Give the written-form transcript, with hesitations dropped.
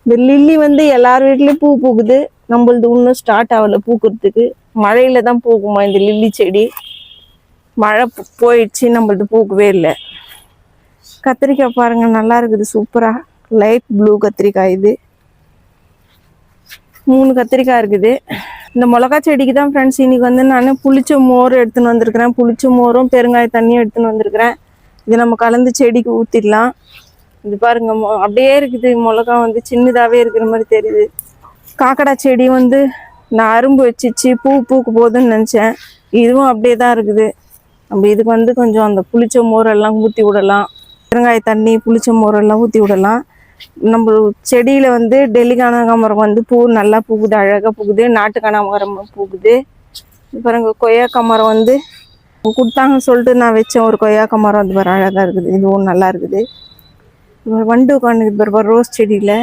இந்த லில்லி வந்து எல்லார் வீட்லயும் பூ பூக்குது, நம்மளது இன்னும் ஸ்டார்ட் ஆகல பூக்கிறதுக்கு. மழையில தான் பூக்குமா இந்த லில்லி செடி. மழை போயிடுச்சு, நம்மளது பூக்கவே இல்லை. கத்திரிக்காய் பாருங்க, நல்லா இருக்குது, சூப்பரா லைட் ப்ளூ கத்திரிக்காய். இது 3 கத்திரிக்காய் இருக்குது. இந்த மிளகா செடிக்கு தான் ஃப்ரெண்ட்ஸ் இன்னைக்கு வந்து நான் புளிச்ச மோர் எடுத்துன்னு வந்திருக்கிறேன். புளிச்ச மோரும் பெருங்காய தண்ணியும் எடுத்துன்னு வந்திருக்கிறேன். இது நம்ம கலந்து செடிக்கு ஊற்றிடலாம். இது பாருங்க, அப்படியே இருக்குது. மிளகா வந்து சின்னதாகவே இருக்கிற மாதிரி தெரியுது. காக்கடா செடி வந்து நான் அரும்பு வச்சிச்சு, பூக்க போகுதுன்னு நினச்சேன். இதுவும் அப்படியே தான் இருக்குது. நம்ம இதுக்கு வந்து கொஞ்சம் அந்த புளிச்ச மோரெல்லாம் ஊற்றி விடலாம். பெருங்காய தண்ணி புளிச்ச மோரெல்லாம் ஊற்றி விடலாம். நம்ம செடியில் வந்து டெல்லி கனகாமரம் வந்து பூ நல்லா பூக்குது, அழகாக பூக்குது. நாட்டு கனகாமரம் பூக்குது. பாருங்க, கொய்யாக்கா மரம் வந்து கொடுத்தாங்கன்னு சொல்லிட்டு நான் வச்சேன். ஒரு கொய்யாக்கா மரம் அது பாரு, அழகாக இருக்குது. இதுவும் நல்லா இருக்குது. வண்டு உட்காந்துக்குது பாரு ரோஸ் செடியில்.